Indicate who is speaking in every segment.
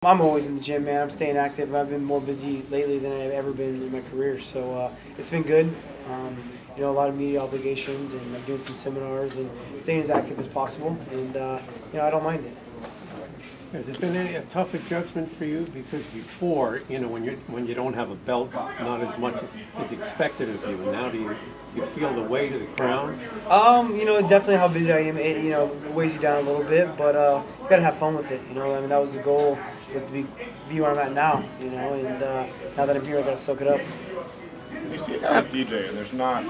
Speaker 1: I'm always in the gym, man. I'm staying active. I've been more busy lately than I've ever been in my career, so it's been good. A lot of media obligations, and I'm doing some seminars and staying as active as possible, and I don't mind it.
Speaker 2: Has it been a tough adjustment for you? Because before, when you don't have a belt, not as much is expected of you, and now do you feel the weight of the crown?
Speaker 1: Definitely how busy I am. It weighs you down a little bit, but you gotta have fun with it. That was the goal, was to be where I'm at now. And now that I'm here, I gotta soak it up.
Speaker 3: You see a guy like DJ, and there's not,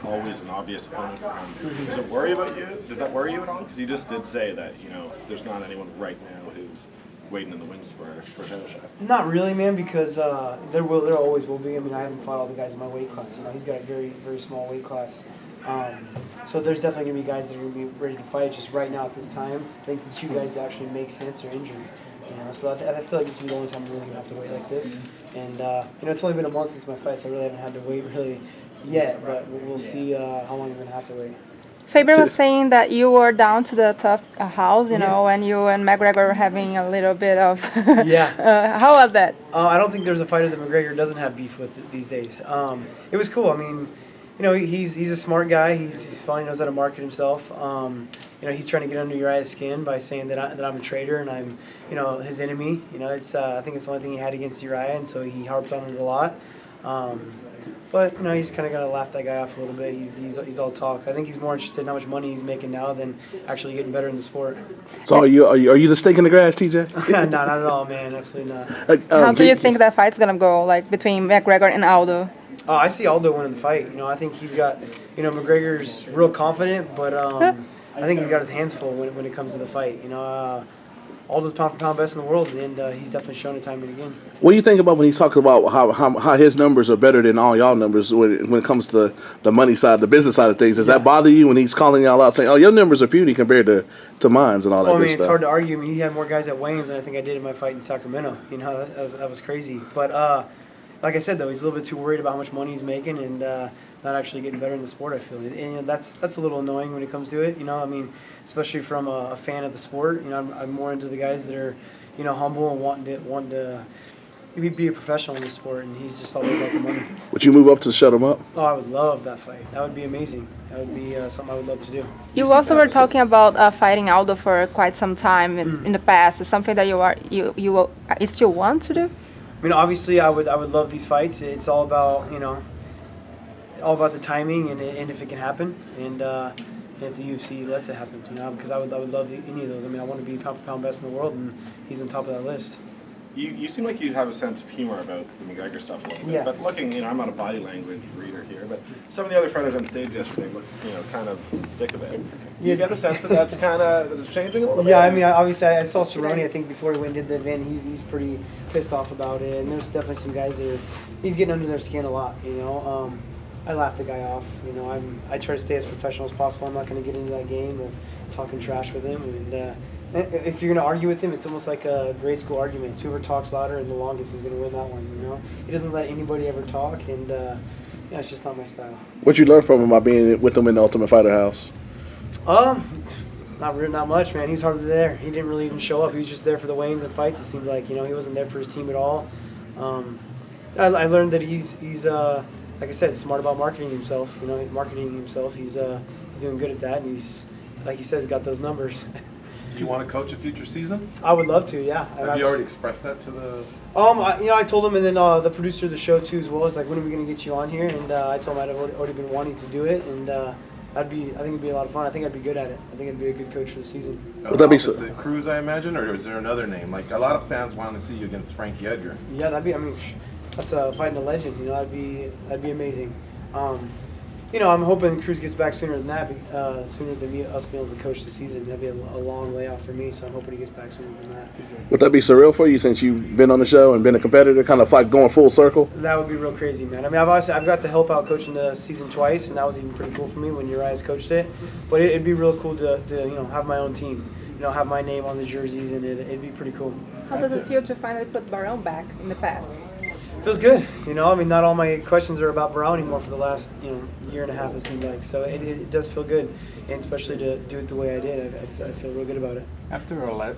Speaker 3: always an obvious opponent for him. Does it worry about you? Does that worry you at all? Because you just did say that, there's not anyone right now who's waiting in the wings for Dillashaw.
Speaker 1: Not really, man, because there always will be. I mean, I haven't fought all the guys in my weight class. He's got a very, very small weight class. So there's definitely going to be guys that are going to be ready to fight. Just right now at this time, I think the two guys that actually make sense are injured. So I feel like this is the only time I'm really going to have to wait like this. And, it's only been a month since my fight, so I really haven't had to wait really yet. But we'll see how long I'm going to have to wait.
Speaker 4: Faber was saying that you were down to the tough house, and you and McGregor were having a little bit of...
Speaker 1: Yeah.
Speaker 4: How was that?
Speaker 1: I don't think there's a fighter that McGregor doesn't have beef with these days. It was cool. I mean, he's a smart guy. He's fun. He knows how to market himself. He's trying to get under Uriah's skin by saying that I'm a traitor and I'm, his enemy. I think it's the only thing he had against Uriah, and so he harped on it a lot. But he's kind of got to laugh that guy off a little bit. He's all talk. I think he's more interested in how much money he's making now than actually getting better in the sport.
Speaker 5: So are you the stake in the grass, TJ?
Speaker 1: No, not at all, man. Absolutely not.
Speaker 4: How do you think that fight's gonna go? Like between McGregor and Aldo?
Speaker 1: I see Aldo winning the fight. I think he's got, McGregor's real confident, but I think he's got his hands full when it comes to the fight. Aldo's pound for pound best in the world, and he's definitely shown it time and again.
Speaker 5: What do you think about when he talks about how his numbers are better than all y'all numbers when it comes to the money side, the business side of things? Does that bother you when he's calling y'all out saying, "Oh, your numbers are puny compared to mine" and all that good stuff?
Speaker 1: It's hard to argue. I mean, he had more guys at weigh-ins than I think I did in my fight in Sacramento. That was crazy. But like I said, though, he's a little bit too worried about how much money he's making and not actually getting better in the sport, I feel. And that's a little annoying when it comes to it. Especially from a fan of the sport. I'm more into the guys that are, humble and wanting to be a professional in the sport, and he's just all about the money.
Speaker 5: Would you move up to shut him up?
Speaker 1: Oh, I would love that fight. That would be amazing. That would be something I would love to do.
Speaker 4: You also were talking about fighting Aldo for quite some time in the past. Is something that you still want to do?
Speaker 1: Obviously, I would love these fights. It's all about all about the timing and if it can happen, and if the UFC lets it happen. Because I would love any of those. I want to be pound for pound best in the world, and he's on top of that list.
Speaker 3: You seem like you have a sense of humor about the McGregor stuff a little bit.
Speaker 1: Yeah.
Speaker 3: But looking, I'm not a body language reader here, but some of the other fighters on stage yesterday looked, kind of sick of it. Do you get a sense that that's that it's changing a little bit?
Speaker 1: Yeah, obviously I saw Cerrone, I think, before he went and did the event. He's pretty pissed off about it, and there's definitely some guys that he's getting under their skin a lot, I laugh the guy off. I try to stay as professional as possible. I'm not going to get into that game of talking trash with him. And if you're going to argue with him, it's almost like a grade school argument. Whoever talks louder and the longest is going to win that one. He doesn't let anybody ever talk, and it's just not my style.
Speaker 5: What'd you learn from him by being with him in the Ultimate Fighter house?
Speaker 1: Not much, man. He was hardly there. He didn't really even show up. He was just there for the weigh-ins and fights. It seemed like he wasn't there for his team at all. I learned that he's like I said, smart about marketing himself. He's doing good at that, and he's, like he says, got those numbers.
Speaker 6: Do you want to coach a future season?
Speaker 1: I would love to, yeah.
Speaker 6: Have you already expressed that to the?
Speaker 1: I told him, and then the producer of the show too, as well. Is like, when are we going to get you on here? And I told him I'd already been wanting to do it, and I think it'd be a lot of fun. I think I'd be good at it. I think I'd be a good coach for the season.
Speaker 5: Would that be
Speaker 6: Cruz, I imagine, or is there another name? Like a lot of fans want to see you against Frankie Edgar.
Speaker 1: Yeah, that's fighting a legend. That'd be amazing. I'm hoping Cruz gets back sooner than that, sooner than us being able to coach the season. That'd be a long layoff for me, so I'm hoping he gets back sooner than that.
Speaker 5: Would that be surreal for you since you've been on the show and been a competitor, kind of like going full circle?
Speaker 1: That would be real crazy, man. I've got to help out coaching the season twice, and that was even pretty cool for me when Uriah's coached it. But it'd be real cool to have my own team, have my name on the jerseys, and it'd be pretty cool.
Speaker 4: How does it feel to finally put Barão back in the past?
Speaker 1: Feels good, not all my questions are about Barão anymore for the last, year and a half, it seemed like. So it does feel good, and especially to do it the way I did, I feel real good about it.
Speaker 2: After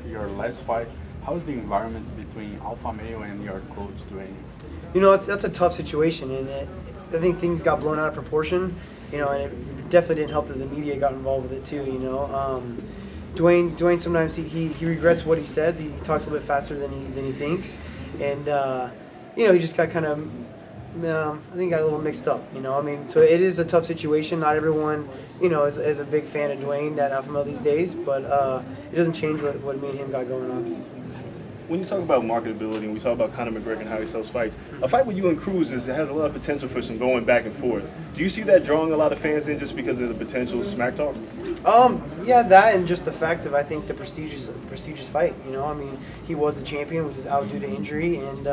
Speaker 2: your last fight,
Speaker 7: How's the environment between Alpha Male and your coach, Dwayne?
Speaker 1: You know, that's a tough situation, and I think things got blown out of proportion. You know, and it definitely didn't help that the media got involved with it too. You know, Dwayne sometimes he regrets what he says. He talks a little bit faster than he thinks, and you know, he just got kind of. I think got a little mixed up, you know. I mean, so it is a tough situation. Not everyone, you know, is a big fan of Dwayne, that Alpha Male these days, but it doesn't change what me and him got going on.
Speaker 8: When you talk about marketability and we talk about Conor McGregor and how he sells fights, a fight with you and Cruz has a lot of potential for some going back and forth. Do you see that drawing a lot of fans in just because of the potential smack talk?
Speaker 1: Yeah, that and just the fact of, I think, the prestigious fight. You know, I mean, he was the champion, which is out due to injury, and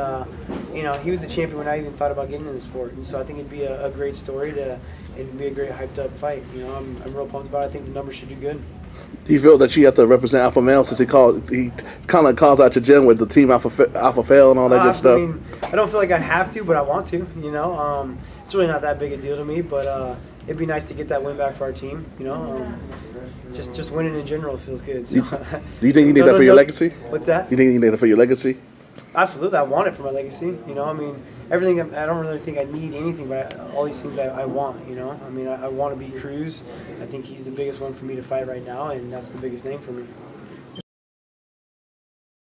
Speaker 1: you know, he was the champion when I even thought about getting in the sport. And so I think it'd be a great story it'd be a great hyped up fight. You know, I'm real pumped about it. I think the numbers should do good.
Speaker 5: Do you feel that you have to represent Alpha Male since he kind of calls out your gym with the team Alpha Fail and all that good stuff?
Speaker 1: I mean, I don't feel like I have to, but I want to. You know, it's really not that big a deal to me, but it'd be nice to get that win back for our team. You know, just winning in general feels good. So.
Speaker 5: Do you think you need that for your legacy?
Speaker 1: What's that?
Speaker 5: You think you need that for your legacy?
Speaker 1: Absolutely, I want it for my legacy. You know, I mean, everything. I don't really think I need anything, but all these things I want. You know, I mean, I want to beat Cruz. I think he's the biggest one for me to fight right now, and that's the biggest name for me.